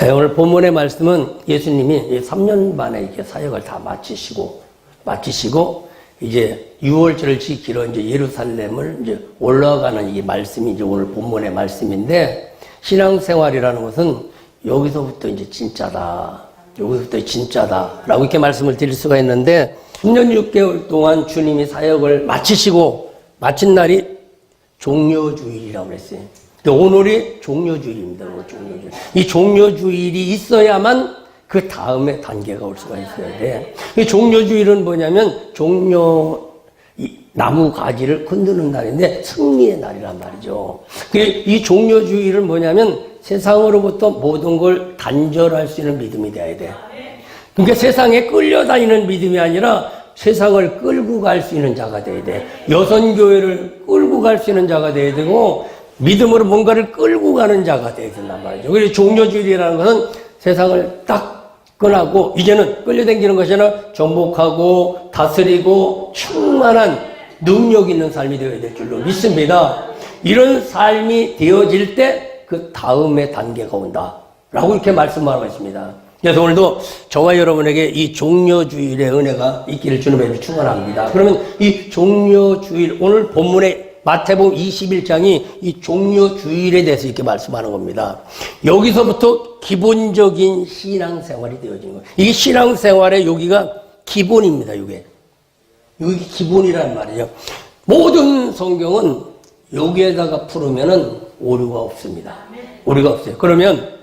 오늘 본문의 말씀은 예수님이 3년 만에 이렇게 사역을 다 마치시고 이제 유월절을 지키러 이제 예루살렘을 이제 올라가는 이 말씀이 이제 오늘 본문의 말씀인데, 신앙생활이라는 것은 여기서부터 이제 진짜다. 여기서부터 진짜다라고 이렇게 말씀을 드릴 수가 있는데, 3년 6개월 동안 주님이 사역을 마치시고 마친 날이 종려주일이라고 그랬어요. 오늘이 종려주일입니다. 종려주일. 이 종려주일이 있어야만 그 다음에 단계가 올 수가 있어야 돼. 이 종려주일은 뭐냐면 나무 가지를 건드는 날인데 승리의 날이란 말이죠. 이 종려주일은 뭐냐면 세상으로부터 모든 걸 단절할 수 있는 믿음이 돼야 돼. 그러니까 세상에 끌려다니는 믿음이 아니라 세상을 끌고 갈 수 있는 자가 돼야 돼. 여선교회를 끌고 갈 수 있는 자가 돼야 되고, 믿음으로 뭔가를 끌고 가는 자가 돼야 된단 말이죠. 그래서 종려주일이라는 것은 세상을 딱 끈하고 이제는 끌려다니는 것이 아니라 정복하고 다스리고 충만한 능력 있는 삶이 되어야 될 줄로 믿습니다. 이런 삶이 되어질 때 그 다음의 단계가 온다라고 이렇게 말씀하고 있습니다. 그래서 오늘도 저와 여러분에게 이 종려주일의 은혜가 있기를 주님의 축원합니다. 그러면 이 종려주일, 오늘 본문의 마태복음 21장이 이 종려주일에 대해서 이렇게 말씀하는 겁니다. 여기서부터 기본적인 신앙생활이 되어진 거예요. 이게 신앙생활의 여기가 기본입니다. 이게 기본이란 말이죠. 모든 성경은 여기에다가 풀으면은 오류가 없습니다. 오류가 없어요. 그러면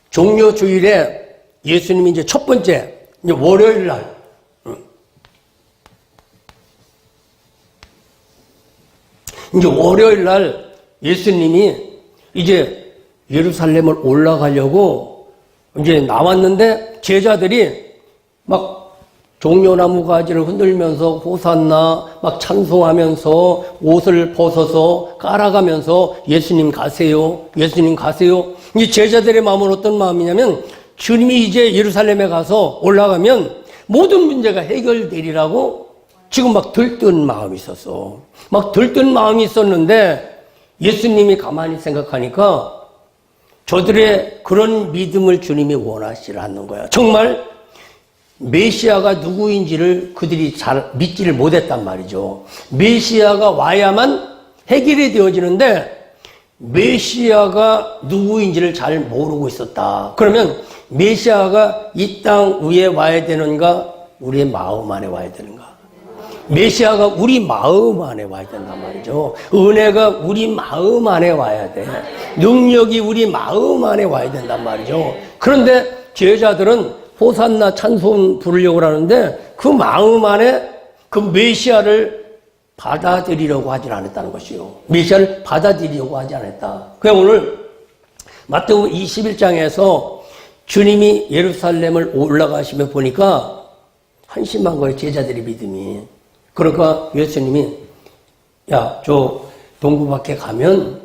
종려주일에 예수님이 이제 첫 번째, 이제 월요일 날, 이제 월요일 날 예수님이 이제 예루살렘을 올라가려고 이제 나왔는데, 제자들이 막 종려나무 가지를 흔들면서 호산나 막 찬송하면서 옷을 벗어서 깔아가면서 예수님 가세요, 예수님 가세요. 이 제자들의 마음은 어떤 마음이냐면, 주님이 이제 예루살렘에 가서 올라가면 모든 문제가 해결되리라고 지금 막 들뜬 마음이 있었어. 막 들뜬 마음이 있었는데, 예수님이 가만히 생각하니까 저들의 그런 믿음을 주님이 원하지 않는 거야. 정말 메시아가 누구인지를 그들이 잘 믿지를 못했단 말이죠. 메시아가 와야만 해결이 되어지는데 메시아가 누구인지를 잘 모르고 있었다. 그러면 메시아가 이 땅 위에 와야 되는가, 우리의 마음 안에 와야 되는가? 메시아가 우리 마음 안에 와야 된단 말이죠. 은혜가 우리 마음 안에 와야 돼. 능력이 우리 마음 안에 와야 된단 말이죠. 그런데 제자들은 호산나 찬송 부르려고 하는데 그 마음 안에 그 메시아를 받아들이려고 하지 않았다는 것이요. 메시아를 받아들이려고 하지 않았다. 그냥 오늘 마태복음 21장에서 주님이 예루살렘을 올라가시며 보니까 한심한 거예요. 제자들의 믿음이. 그러니까 예수님이, 야, 저 동구 밖에 가면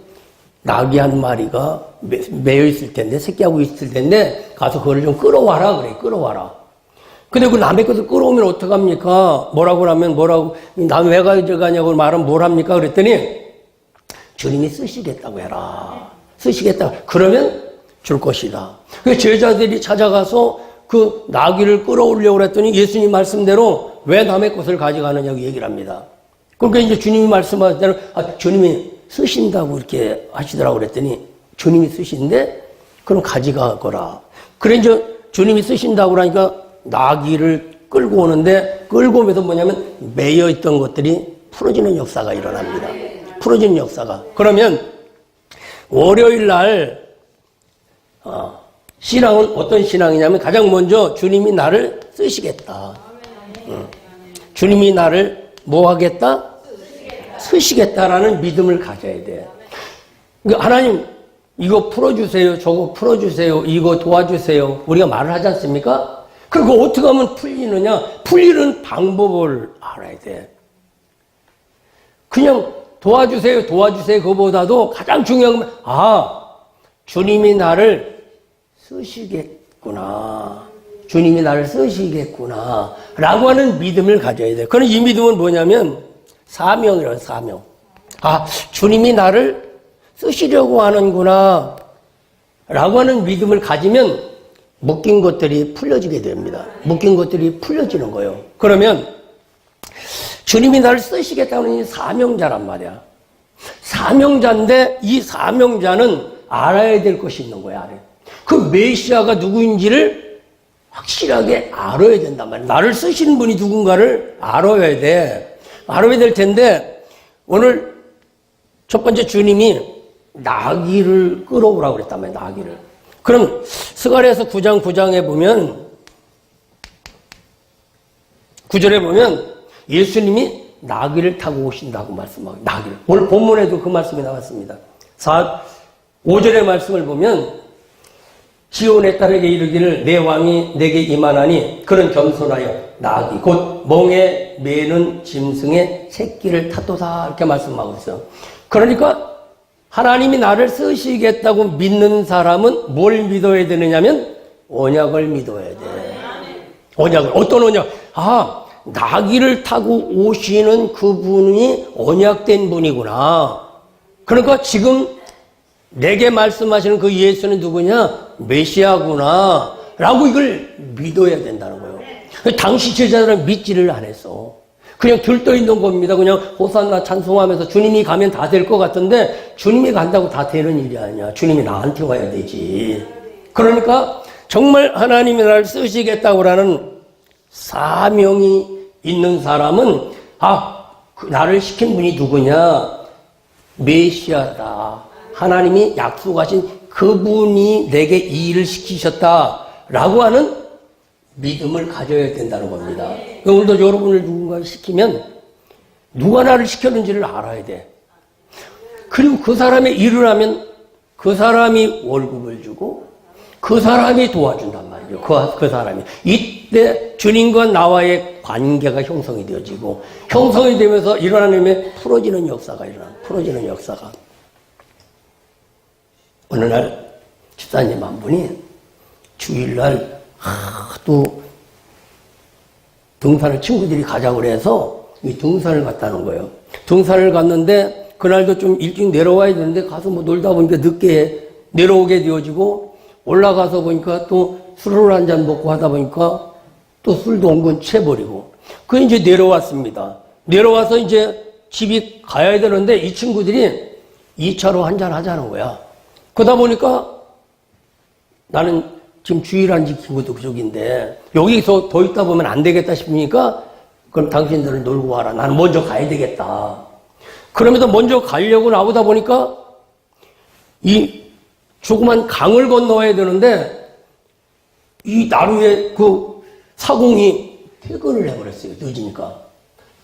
나귀 한 마리가 매여 있을 텐데, 새끼하고 있을 텐데 가서 그걸 좀 끌어와라 그래. 끌어와라. 근데 그 남의 것을 끌어오면 어떡합니까? 뭐라고 하면 남 왜 가져가냐고 말하면 뭘 합니까? 그랬더니 주님이 쓰시겠다고 해라. 쓰시겠다. 그러면 줄 것이다. 그 제자들이 찾아가서 그 나귀를 끌어오려고 그랬더니 예수님 말씀대로 왜 남의 것을 가져가느냐고 얘기를 합니다. 그러니까 이제 주님이 말씀하실 때는 주님이 쓰신다고 이렇게 하시더라고 그랬더니 주님이 쓰신데 그럼 가져가거라. 그래 이제 주님이 쓰신다고 그러니까 나귀를 끌고 오는데, 끌고 오면서 뭐냐면 매여 있던 것들이 풀어지는 역사가 일어납니다. 풀어지는 역사가. 그러면 월요일 날 신앙은 어떤 신앙이냐면, 가장 먼저 주님이 나를 쓰시겠다. 주님이 나를 뭐 하겠다? 쓰시겠다라는 믿음을 가져야 돼. 그러니까 하나님 이거 풀어주세요, 저거 풀어주세요, 이거 도와주세요, 우리가 말을 하지 않습니까? 그리고 어떻게 하면 풀리느냐? 풀리는 방법을 알아야 돼. 그냥 도와주세요 그거보다도 가장 중요한 건 주님이 나를 쓰시겠구나, 주님이 나를 쓰시겠구나 라고 하는 믿음을 가져야 돼. 그럼 이 믿음은 뭐냐면 사명이라는 사명. 주님이 나를 쓰시려고 하는구나. 라고 하는 믿음을 가지면 묶인 것들이 풀려지게 됩니다. 묶인 것들이 풀려지는 거예요. 그러면 주님이 나를 쓰시겠다는 이 사명자란 말이야. 사명자인데 이 사명자는 알아야 될 것이 있는 거야. 그 메시아가 누구인지를 확실하게 알아야 된단 말이야. 나를 쓰시는 분이 누군가를 알아야 돼. 알아야 될 텐데 오늘 첫 번째 주님이 나귀를 끌어오라고 그랬단 말이야. 나귀를. 그럼 스가랴서 9장 9장에 보면 9절에 보면 예수님이 나귀를 타고 오신다고 말씀하고 나귀를. 오늘 본문에도 그 말씀이 나왔습니다. 5절의 말씀을 보면 시온의 딸에게 이르기를 내 왕이 내게 임하나니 그는 겸손하여 나귀 곧 멍에 매는 짐승의 새끼를 타도다 이렇게 말씀하고 있어요. 그러니까 하나님이 나를 쓰시겠다고 믿는 사람은 뭘 믿어야 되느냐면 언약을 믿어야 돼. 언약을. 어떤 언약? 나귀를 타고 오시는 그분이 언약된 분이구나. 그러니까 지금 내게 말씀하시는 그 예수는 누구냐? 메시아구나. 라고 이걸 믿어야 된다는 거예요. 당시 제자들은 믿지를 안 했어. 그냥 들떠 있는 겁니다. 그냥 호산나 찬송하면서 주님이 가면 다 될 것 같은데 주님이 간다고 다 되는 일이 아니야. 주님이 나한테 와야 되지. 그러니까 정말 하나님이 나를 쓰시겠다고 하는 사명이 있는 사람은 나를 시킨 분이 누구냐? 메시아다. 하나님이 약속하신 그분이 내게 이 일을 시키셨다라고 하는 믿음을 가져야 된다는 겁니다. 오늘도 여러분을 누군가 시키면 누가 나를 시켰는지를 알아야 돼. 그리고 그 사람의 일을 하면 그 사람이 월급을 주고 그 사람이 도와준단 말이죠. 그 사람이. 이때 주님과 나와의 관계가 형성이 되어지고 형성이 되면서 일어나는 힘에 풀어지는 역사가 풀어지는 역사가. 어느 날 집사님 한 분이 주일날 또 등산을 친구들이 가자고 그래서 이 등산을 갔다는 거예요. 등산을 갔는데 그날도 좀 일찍 내려와야 되는데 가서 뭐 놀다 보니까 늦게 내려오게 되어지고 올라가서 보니까 또 술을 한 잔 먹고 하다 보니까 또 술도 엉근 채버리고 그 이제 내려왔습니다. 내려와서 이제 집이 가야 되는데 이 친구들이 2차로 한 잔 하자는 거야. 그러다 보니까 나는 지금 주일 안 지킨 것도 그쪽인데 여기서 더 있다 보면 안 되겠다 싶으니까 그럼 당신들은 놀고 와라. 나는 먼저 가야 되겠다. 그러면서 먼저 가려고 나오다 보니까 이 조그만 강을 건너야 되는데 이 나루에 그 사공이 퇴근을 해버렸어요. 늦으니까.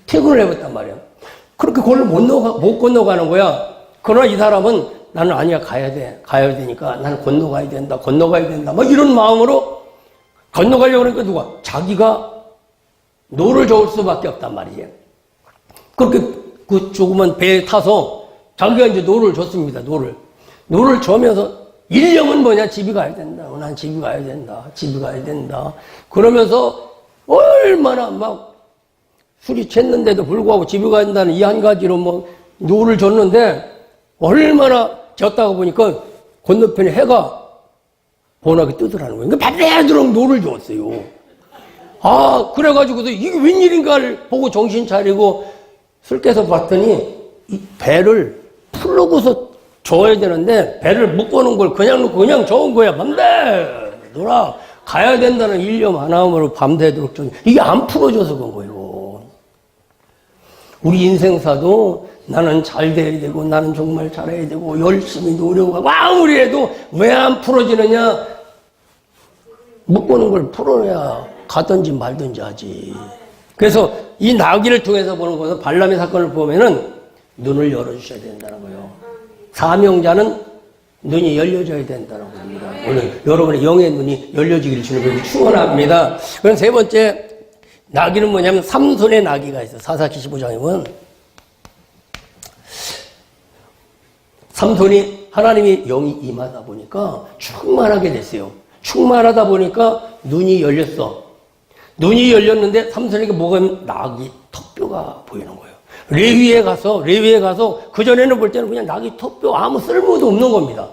퇴근을 해버렸단 말이야. 그렇게 그걸 못 건너가는 거야. 그러나 이 사람은 나는 아니야, 가야 되니까 나는 건너가야 된다. 막 이런 마음으로 건너가려고 하니까 누가? 자기가 노를 저을 수밖에 없단 말이지. 그렇게 그 조그만 배에 타서 자기가 이제 노를 줬습니다. 노를 저면서 일념은 뭐냐? 집에 가야 된다. 난 집에 가야 된다. 그러면서 얼마나 막 술이 챘는데도 불구하고 집에 가야 된다는 이 한 가지로 뭐 노를 줬는데 얼마나 졌다가 보니까 건너편에 해가 번하게 뜨더라는 거예요. 그러니까 밤새도록 노를 줬어요. 그래가지고도 이게 웬일인가를 보고 정신 차리고 술 깨서 봤더니 이 배를 풀르고서 줘야 되는데 배를 묶어놓은 걸 그냥 놓고 그냥 저은 거야. 밤새도록 가야 된다는 일념 하나로 밤새도록 줘. 이게 안 풀어줘서 그런 거예요. 우리 인생사도 나는 잘 돼야 되고 나는 정말 잘해야 되고 열심히 노력하고 아무리 해도 왜 안 풀어지느냐? 묶어놓은 걸 풀어야 가든지 말든지 하지. 그래서 이 나귀를 통해서 보는 것은 발람의 사건을 보면은 눈을 열어주셔야 된다는 거예요. 사명자는 눈이 열려져야 된다는 겁니다. 오늘 여러분의 영의 눈이 열려지기를 주님께 축원합니다. 그럼 세 번째 나귀는 뭐냐면 삼손의 나귀가 있어요. 사사기 15장에 보면 삼손이 하나님이 영이 임하다 보니까 충만하게 됐어요. 충만하다 보니까 눈이 열렸어. 눈이 열렸는데 삼손에게 뭐가 있냐면 나귀 턱뼈가 보이는 거예요. 레위에 가서 그전에는 볼 때는 그냥 나귀 턱뼈 아무 쓸모도 없는 겁니다.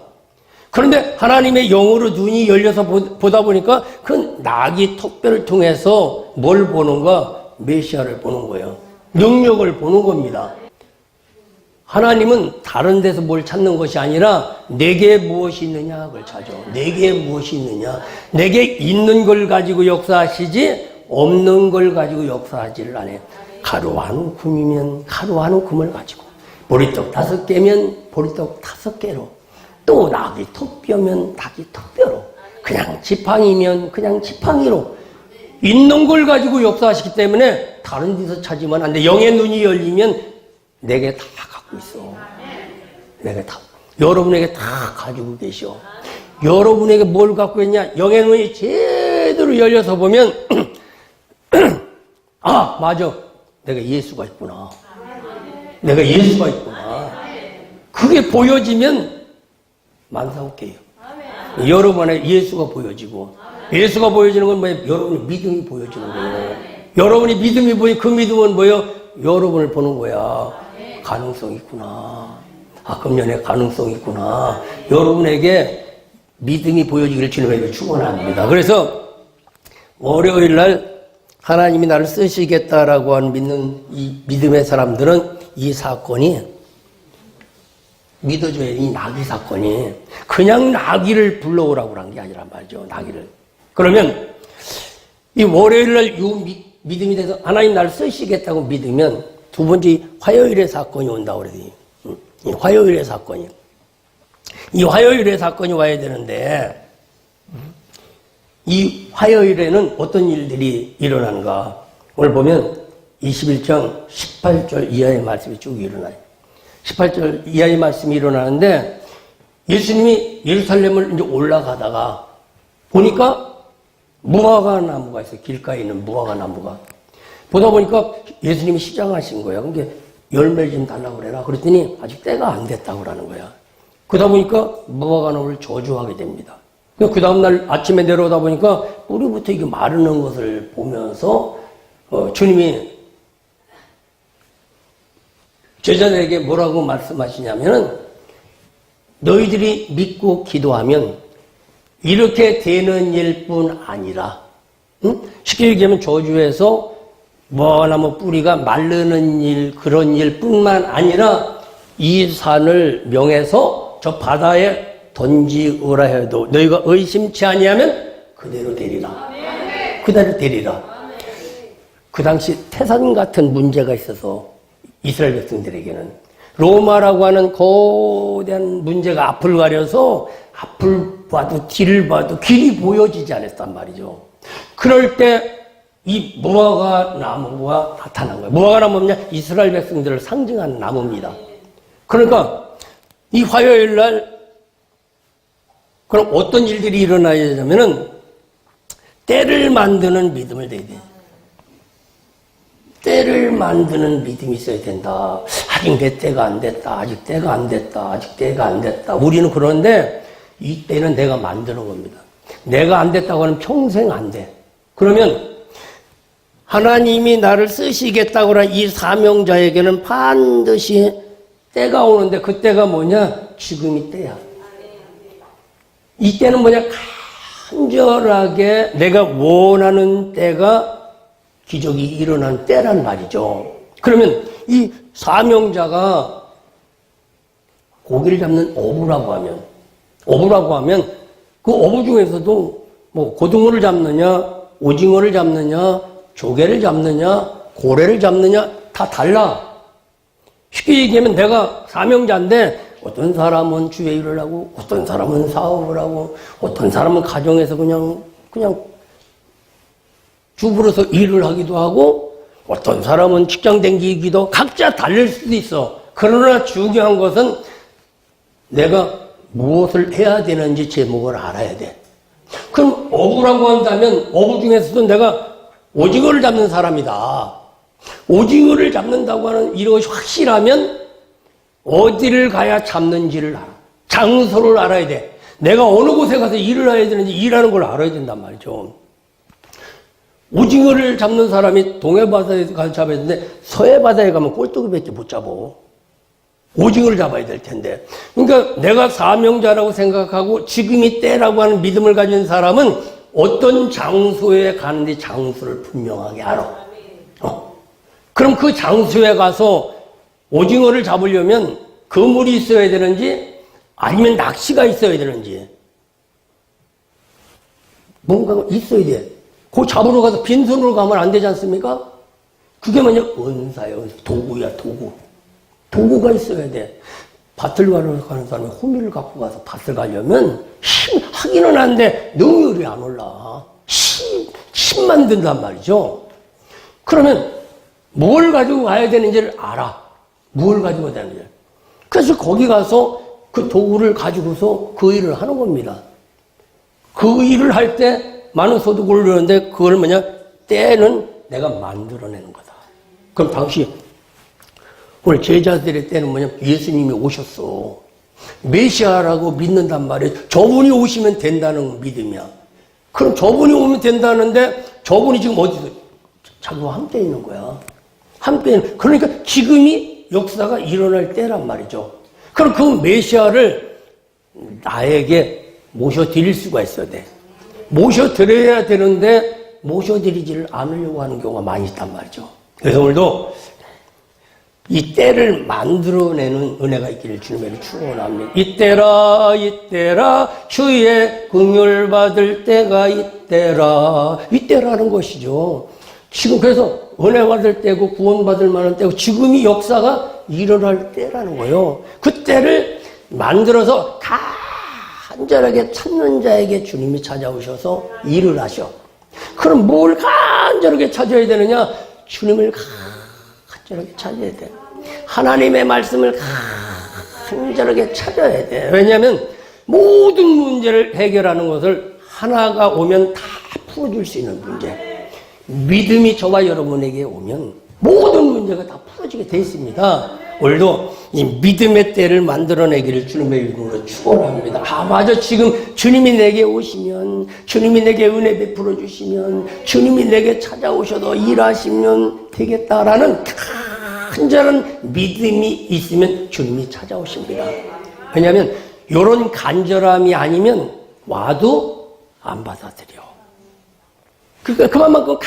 그런데 하나님의 영으로 눈이 열려서 보다 보니까 그 나귀 턱뼈를 통해서 뭘 보는가? 메시아를 보는 거예요. 능력을 보는 겁니다. 하나님은 다른 데서 뭘 찾는 것이 아니라 내게 무엇이 있느냐 그걸 찾아. 내게 무엇이 있느냐. 내게 있는 걸 가지고 역사하시지 없는 걸 가지고 역사하지를 않아요. 가루 한 움큼이면 가루 한 움큼을 가지고, 보리떡 5개면 보리떡 5개로, 또 나귀 턱뼈면 나귀 턱뼈로, 그냥 지팡이면 그냥 지팡이로 있는 걸 가지고 역사하시기 때문에 다른 데서 찾으면 안 돼. 영의 눈이 열리면 내게 다 갖고 있어. 내게 다, 여러분에게 다 가지고 계셔. 여러분에게 뭘 갖고 있냐? 영의 눈이 제대로 열려서 보면 아, 맞아. 내가 예수가 있구나. 내가 예수가 있구나. 그게 보여지면 만사오케이요. 여러분 안에 예수가 보여지고, 예수가 보여지는 건 뭐예요? 여러분의 믿음이 보여지는 거예요. 여러분이 믿음이 보이, 그 믿음은 뭐예요? 여러분을 보는 거야. 가능성이 있구나. 아, 금년에 가능성이 있구나. 여러분에게 믿음이 보여지기를 주님에게 축원합니다. 그래서 월요일 날 하나님이 나를 쓰시겠다라고 하는 믿는 이 믿음의 사람들은 이 사건이 믿어줘야 돼. 이 나귀 사건이 그냥 나귀를 불러오라고 한 게 아니란 말이죠. 나귀를. 그러면 이 월요일날 이 믿음이 돼서 하나님 나를 쓰시겠다고 믿으면 두 번째 화요일의 사건이 온다고 그래요. 이 화요일의 사건이. 이 화요일의 사건이 와야 되는데 이 화요일에는 어떤 일들이 일어나는가? 오늘 보면 21장 18절 이하의 말씀이 쭉 일어나요. 18절 이하의 말씀이 일어나는데 예수님이 예루살렘을 이제 올라가다가 보니까 무화과 나무가 있어요. 길가에 있는 무화과 나무가. 보다 보니까 예수님이 시장하신 거예요. 그러니까 열매 좀 달라고 그래라. 그랬더니 아직 때가 안 됐다고 그러는 거야. 그러다 보니까 무화과 나무를 저주하게 됩니다. 그 다음날 아침에 내려오다 보니까 뿌리부터 이게 마르는 것을 보면서 주님이 제자들에게 뭐라고 말씀하시냐면은 너희들이 믿고 기도하면 이렇게 되는 일뿐 아니라, 쉽게 얘기하면 저주에서 무화과나무 뿌리가 마르는 일, 그런 일뿐만 아니라 이 산을 명해서 저 바다에 던지오라 해도 너희가 의심치 아니하면 그대로 되리라. 그대로 되리라. 그 당시 태산 같은 문제가 있어서 이스라엘 백성들에게는 로마라고 하는 거대한 문제가 앞을 가려서 앞을 봐도 뒤를 봐도 길이 보여지지 않았단 말이죠. 그럴 때 이 무화과 나무가 나타난 거예요. 무화과 나무는 이스라엘 백성들을 상징하는 나무입니다. 그러니까 이 화요일 날 그럼 어떤 일들이 일어나야 되냐면은 때를 만드는 믿음을 내야 돼. 때를 만드는 믿음이 있어야 된다. 아직 내 때가 안 됐다. 아직 때가 안 됐다. 아직 때가 안 됐다. 우리는 그러는데 이 때는 내가 만드는 겁니다. 내가 안 됐다고 하면 평생 안 돼. 그러면 하나님이 나를 쓰시겠다고 하는 이 사명자에게는 반드시 때가 오는데 그 때가 뭐냐? 지금이 때야. 이 때는 뭐냐? 간절하게 내가 원하는 때가 기적이 일어난 때란 말이죠. 그러면 이 사명자가 고기를 잡는 어부라고 하면 그 어부 중에서도 뭐 고등어를 잡느냐, 오징어를 잡느냐, 조개를 잡느냐, 고래를 잡느냐 다 달라. 쉽게 얘기하면 내가 사명자인데 어떤 사람은 주의 일을 하고 어떤 사람은 사업을 하고 어떤 사람은 가정에서 그냥 주부로서 일을 하기도 하고 어떤 사람은 직장 다니기도 각자 다를 수도 있어. 그러나 중요한 것은 내가 무엇을 해야 되는지 제목을 알아야 돼. 그럼 어부라고 한다면 어부 중에서도 내가 오징어를 잡는 사람이다. 오징어를 잡는다고 하는 이것이 확실하면 어디를 가야 잡는지를 알아. 장소를 알아야 돼. 내가 어느 곳에 가서 일을 해야 되는지 일하는 걸 알아야 된단 말이죠. 오징어를 잡는 사람이 동해바다에 가서 잡아야 되는데 서해바다에 가면 꼴뚜기밖에 못 잡아. 오징어를 잡아야 될 텐데. 그러니까 내가 사명자라고 생각하고 지금이 때라고 하는 믿음을 가진 사람은 어떤 장소에 가는지 장소를 분명하게 알아. 그럼 그 장소에 가서 오징어를 잡으려면 그물이 있어야 되는지 아니면 낚시가 있어야 되는지 뭔가 있어야 돼. 그 잡으러 가서 빈손으로 가면 안 되지 않습니까? 그게 뭐냐? 은사예요. 도구야, 도구. 도구가 있어야 돼. 밭을 가는 사람이 호미를 갖고 가서 밭을 가려면 하기는 한데 능률이 안 올라. 힘만 든단 말이죠. 그러면 뭘 가지고 가야 되는지를 알아. 뭘 가지고 되는지. 그래서 거기 가서 그 도구를 가지고서 그 일을 하는 겁니다. 그 일을 할 때 많은 소득을 누르는데 그걸 뭐냐? 때는 내가 만들어내는 거다. 그럼 당시 오늘 제자들의 때는 뭐냐? 예수님이 오셨어. 메시아라고 믿는단 말이에요. 저분이 오시면 된다는 믿음이야. 그럼 저분이 오면 된다는데 저분이 지금 어디서? 자기와 함께 있는 거야. 함께 있는. 그러니까 지금이 역사가 일어날 때란 말이죠. 그럼 그 메시아를 나에게 모셔드릴 수가 있어야 돼. 모셔드려야 되는데 모셔드리지를 않으려고 하는 경우가 많이 있단 말이죠. 그래서 오늘도 이 때를 만들어내는 은혜가 있기를 주님에게 축원합니다. 이때라 이때라 주의 긍휼 받을 때가 이때라. 이때라는 것이죠. 지금 그래서 은혜 받을 때고 구원 받을 만한 때고 지금이 역사가 일어날 때라는 거예요. 그 때를 만들어서 간절하게 찾는 자에게 주님이 찾아오셔서 일을 하셔. 그럼 뭘 간절하게 찾아야 되느냐? 주님을 간절하게 찾아야 돼. 하나님의 말씀을 간절하게 찾아야 돼. 왜냐하면 모든 문제를 해결하는 것을 하나가 오면 다 풀어줄 수 있는 문제. 믿음이 저와 여러분에게 오면 모든 문제가 다 풀어지게 돼 있습니다. 오늘도 이 믿음의 때를 만들어내기를 주님의 이름으로 축원합니다. 아, 맞아. 지금 주님이 내게 오시면, 주님이 내게 은혜 베풀어 주시면, 주님이 내게 찾아오셔도 일하시면 되겠다라는 간절한 믿음이 있으면 주님이 찾아오십니다. 왜냐하면 이런 간절함이 아니면 와도 안 받아들여. 그러니까 그만큼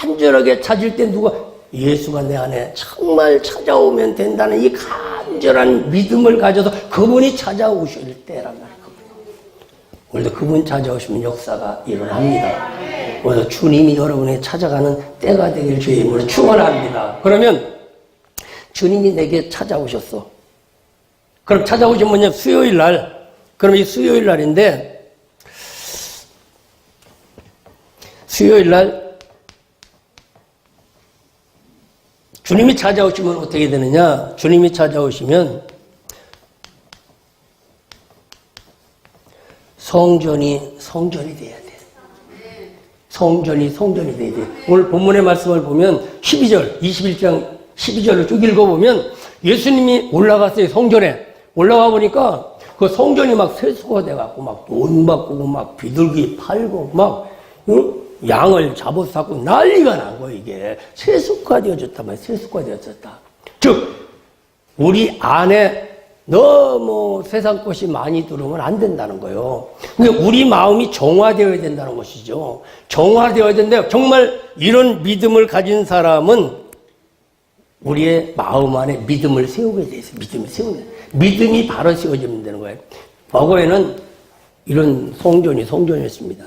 간절하게 찾을 때 누가 예수가 내 안에 정말 찾아오면 된다는 이 간절한 믿음을 가져서 그분이 찾아오실 때란 말이에요. 오늘도 그분 찾아오시면 역사가 일어납니다. 오늘 주님이 여러분에게 찾아가는 때가 되길 주의 이름으로 축원합니다. 그러면 주님이 내게 찾아오셨어. 그럼 찾아오신 뭐냐? 수요일 날. 그럼 이 수요일 날인데 수요일 날 주님이 찾아오시면 어떻게 되느냐? 주님이 찾아오시면 성전이 돼야 돼. 성전이 돼야 돼. 오늘 본문의 말씀을 보면 12절, 21장 12절을 쭉 읽어보면 예수님이 올라갔어요. 성전에. 올라가 보니까 그 성전이 막 세수가 돼갖고 막 돈 바꾸고 막 비둘기 팔고 막 양을 잡아서 잡고 난리가 난 거예요. 이게 세수가 되어졌단 말이에요. 세수가 되어졌다. 즉 우리 안에 너무 세상 것이 많이 들어오면 안 된다는 거예요. 근데 우리 마음이 정화되어야 된다는 것이죠. 정화되어야 되는데 정말 이런 믿음을 가진 사람은 우리의 마음 안에 믿음을 세우게 돼 있어요. 믿음을 세우게. 믿음이 바로 세워지면 되는 거예요. 과거에는 이런 성전이었습니다.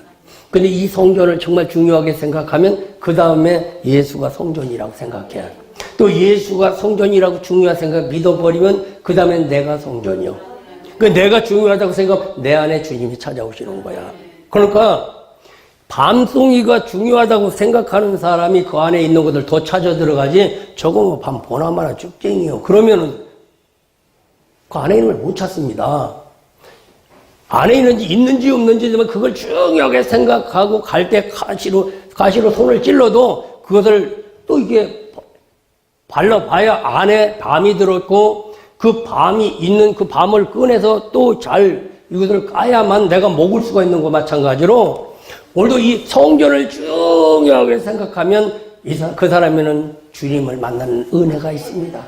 근데 이 성전을 정말 중요하게 생각하면 그 다음에 예수가 성전이라고 생각해야 해요. 또 예수가 성전이라고 중요하게 생각 믿어버리면 그 다음엔 내가 성전이요. 그러니까 내가 중요하다고 생각하면 내 안에 주님이 찾아오시는 거야. 그러니까 밤송이가 중요하다고 생각하는 사람이 그 안에 있는 것들 더 찾아 들어가지 저거 뭐 밤 보나마나 쭉쟁이요. 그러면은 그 안에 있는 걸 못 찾습니다. 안에 있는지 없는지 그걸 중요하게 생각하고 갈 때 가시로 손을 찔러도 그것을 또 이게 발라봐야 안에 밤이 들었고 그 밤이 있는 그 밤을 꺼내서 또 잘 이것을 까야만 내가 먹을 수가 있는 거 마찬가지로 오늘도 이 성전을 중요하게 생각하면 그 사람에는 주님을 만나는 은혜가 있습니다.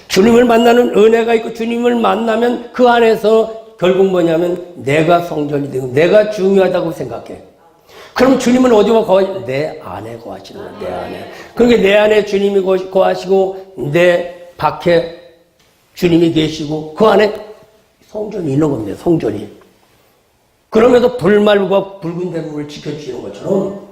주님을 만나는 은혜가 있고 주님을 만나면 그 안에서 결국 뭐냐면 내가 성전이 되고 내가 중요하다고 생각해. 그럼 주님은 어디와 거하시는? 내 안에 거하시는 거야. 내 안에. 그러니까 내 안에 주님이 거하시고 내 밖에 주님이 계시고 그 안에 성전이 있는 겁니다. 성전이. 그러면서 불말과 붉은 대문을 지켜주시는 것처럼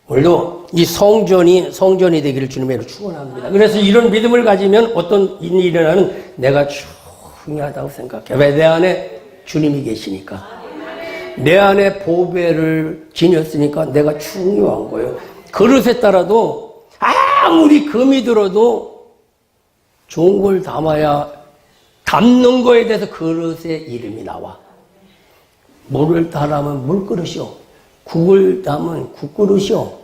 오늘도 이 성전이 되기를 주님의 축원합니다. 그래서 이런 믿음을 가지면 어떤 일이 일어나는 내가 중요하다고 생각해. 왜? 내 안에 주님이 계시니까. 내 안에 보배를 지녔으니까 내가 중요한 거예요. 그릇에 따라도 아무리 금이 들어도 좋은 걸 담아야 담는 거에 대해서 그릇에 이름이 나와. 물을 담으면 물그릇이요. 국을 담으면 국그릇이요.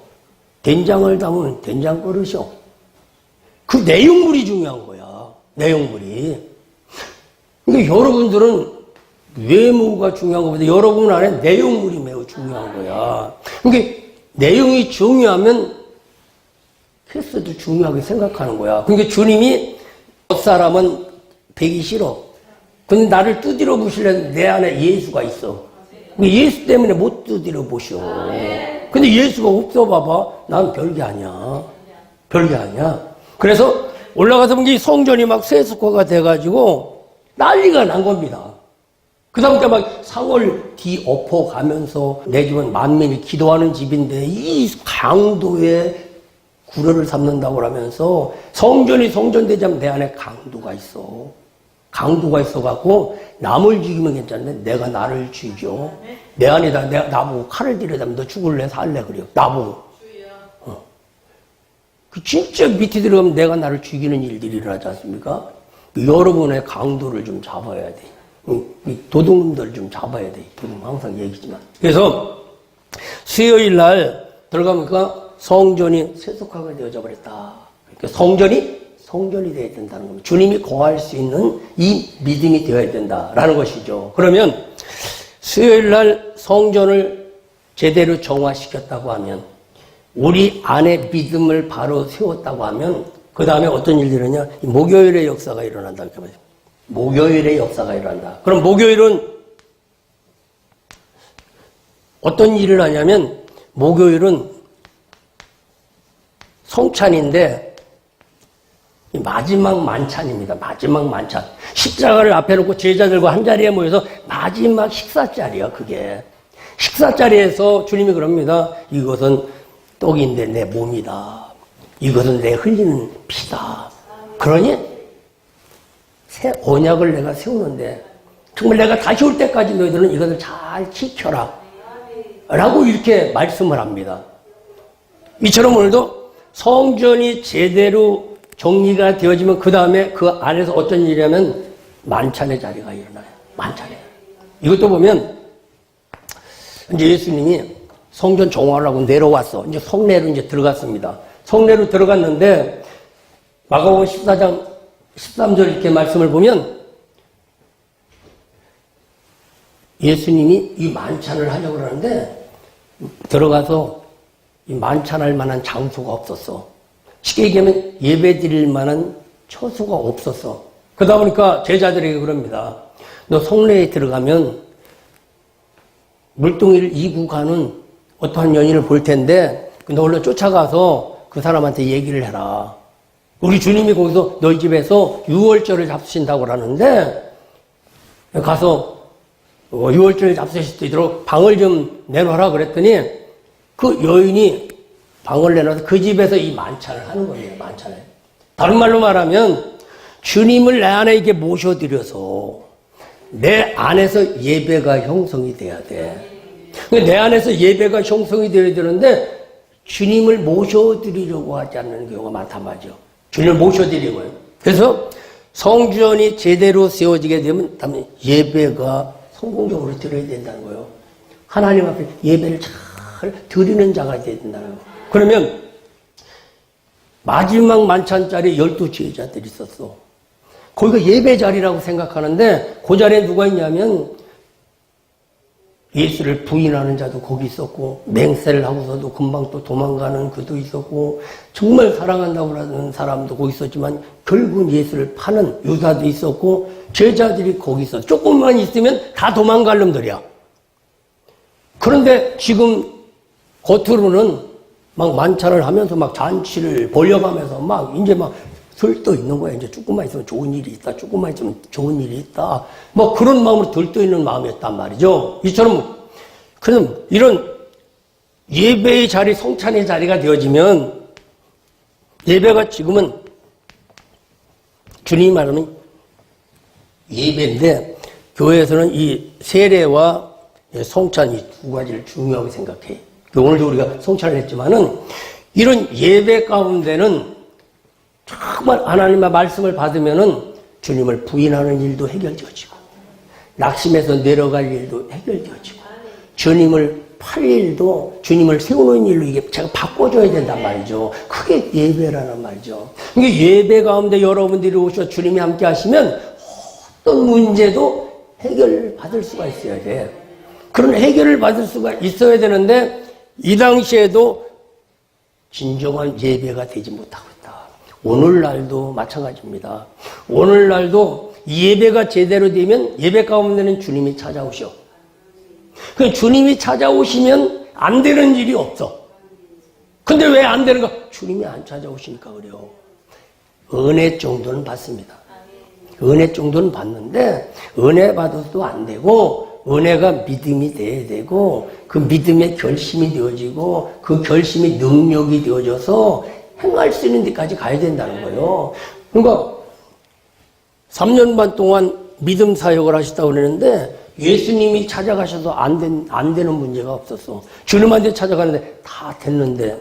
된장을 담으면 된장그릇이요. 그 내용물이 중요한 거야. 내용물이. 그러니까 여러분들은 외모가 중요한 것보다 여러분 안에 내용물이 매우 중요한 거야. 그러니까 내용이 중요하면 캐스도 중요하게 생각하는 거야. 그러니까 주님이 겉사람은 배기 싫어. 근데 나를 두드려 보시려면 내 안에 예수가 있어. 예수 때문에 못 두드려 보셔. 근데 예수가 없어 봐봐. 난 별게 아니야. 별게 아니야. 그래서 올라가서 보니 성전이 막 세속화가 돼가지고 난리가 난 겁니다. 그 다음에 막 상월 뒤 엎어 가면서 내 집은 만민이 기도하는 집인데 이 강도에 구려를 삼는다고 하면서 성전이 성전되자면 내 안에 강도가 있어. 강도가 있어갖고 남을 죽이면 괜찮은데 내가 나를 죽여. 내 안에다 나보고 칼을 들여다면 너 죽을래 살래 그래요. 나보고. 그 진짜 밑에 들어가면 내가 나를 죽이는 일들이 일어나지 않습니까? 여러분의 강도를 좀 잡아야 돼. 이 도둑놈들 좀 잡아야 돼. 지금 항상 얘기지만. 그래서 수요일 날 들어가니까 성전이 세속화가 되어져 버렸다. 그러니까 성전이 되어야 된다는 겁니다. 주님이 거할 수 있는 이 믿음이 되어야 된다라는 것이죠. 그러면 수요일 날 성전을 제대로 정화시켰다고 하면 우리 안에 믿음을 바로 세웠다고 하면 그 다음에 어떤 일이 일어나냐? 목요일의 역사가 일어난다. 이렇게 말이죠. 목요일의 역사가 일어난다. 그럼 목요일은 어떤 일을 하냐면 목요일은 성찬인데 마지막 만찬입니다. 마지막 만찬. 십자가를 앞에 놓고 제자들과 한자리에 모여서 마지막 식사자리야 그게. 식사자리에서 주님이 그럽니다. 이것은 떡인데 내 몸이다. 이것은 내 흘리는 피다. 그러니 새 언약을 내가 세우는데 정말 내가 다시 올 때까지 너희들은 이것을 잘 지켜라 라고 이렇게 말씀을 합니다. 이처럼 오늘도 성전이 제대로 정리가 되어지면 그 다음에 그 안에서 어떤 일이냐면 만찬의 자리가 일어나요. 만찬에. 이것도 보면 이제 예수님이 성전 정화를 하고 내려왔어. 이제 성내로 이제 들어갔습니다. 성내로 들어갔는데 마가복음 14장 13절 이렇게 말씀을 보면 예수님이 이 만찬을 하려고 그러는데 들어가서 이 만찬할 만한 장소가 없었어. 쉽게 얘기하면 예배 드릴 만한 처소가 없었어. 그러다 보니까 제자들에게 그럽니다. 너 성내에 들어가면 물동이를 이고 가는 어떠한 연인을 볼 텐데 너 얼른 쫓아가서 그 사람한테 얘기를 해라. 우리 주님이 거기서 너희 집에서 유월절을 잡수신다고 하는데 가서 유월절을 잡수실 수 있도록 방을 좀 내놓으라 그랬더니 그 여인이 방을 내놔서 그 집에서 이 만찬을 하는 거예요. 만찬을. 다른 말로 말하면 주님을 내 안에 이렇게 모셔드려서 내 안에서 예배가 형성이 돼야 돼. 내 안에서 예배가 형성이 되어야 되는데 주님을 모셔드리려고 하지 않는 경우가 많단 말이죠. 주님을 모셔드리고요. 그래서 성전이 제대로 세워지게 되면 예배가 성공적으로 드려야 된다는 거예요. 하나님 앞에 예배를 잘 드리는 자가 되어야 된다는 거예요. 그러면 마지막 만찬자리에 12제자들이 있었어. 거기가 예배 자리라고 생각하는데 그 자리에 누가 있냐면 예수를 부인하는 자도 거기 있었고, 맹세를 하고서도 금방 또 도망가는 그도 있었고, 정말 사랑한다고 하는 사람도 거기 있었지만, 결국은 예수를 파는 유다도 있었고, 제자들이 거기 있어. 조금만 있으면 다 도망갈 놈들이야. 그런데 지금 겉으로는 막 만찬을 하면서 막 잔치를 벌려가면서 막 이제 막 들떠 있는 거야. 이제 조금만 있으면 좋은 일이 있다. 조금만 있으면 좋은 일이 있다. 뭐 그런 마음으로 들떠 있는 마음이었단 말이죠. 이처럼 그럼 이런 예배의 자리, 성찬의 자리가 되어지면 예배가 지금은 주님이 말하는 예배인데 교회에서는 이 세례와 성찬 이 두 가지를 중요하게 생각해. 오늘도 우리가 성찬을 했지만은 이런 예배 가운데는 정말 하나님의 말씀을 받으면은 주님을 부인하는 일도 해결되어지고 낙심해서 내려갈 일도 해결되어지고 주님을 팔 일도 주님을 세우는 일로 이게 제가 바꿔줘야 된단 말이죠. 그게 예배라는 말이죠. 이게 예배 가운데 여러분들이 오셔 주님이 함께 하시면 어떤 문제도 해결받을 수가 있어야 돼. 그런 해결을 받을 수가 있어야 되는데 이 당시에도 진정한 예배가 되지 못하고 있다. 오늘날도 마찬가지입니다. 오늘날도 예배가 제대로 되면 예배 가운데는 주님이 찾아오셔. 그 주님이 찾아오시면 안 되는 일이 없어. 근데 왜 안 되는가? 주님이 안 찾아오시니까 그래요. 은혜 정도는 받습니다. 은혜 정도는 받는데 은혜 받아도 안 되고 은혜가 믿음이 돼야 되고 그 믿음의 결심이 되어지고 그 결심이 능력이 되어져서 행할 수 있는 데까지 가야 된다는 거예요. 그러니까 3년 반 동안 믿음 사역을 하시다고 그러는데 예수님이 찾아가셔도 안 되는 문제가 없었어. 주님한테 찾아가는데 다 됐는데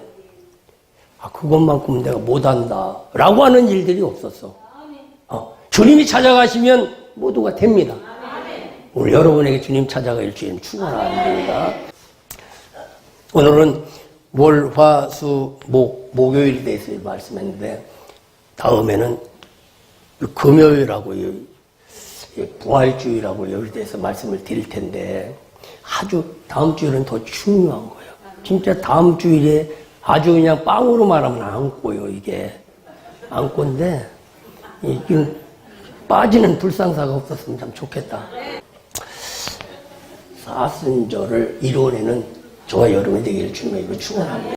그것만큼 내가 못한다 라고 하는 일들이 없었어. 주님이 찾아가시면 모두가 됩니다. 오늘 여러분에게 주님 찾아갈 주님 축원합니다. 오늘은 월, 화, 수, 목요일에 대해서 말씀했는데 다음에는 금요일하고 부활주일하고 여기에 대해서 말씀을 드릴 텐데 아주 다음 주일은 더 중요한 거예요. 진짜 다음 주일에 아주 그냥 빵으로 말하면 안고요. 이게 안고인데 이게 빠지는 불상사가 없었으면 참 좋겠다. 사순절을 이루어내는 저와 여러분이 되기를 주님의 이름으로 축원합니다.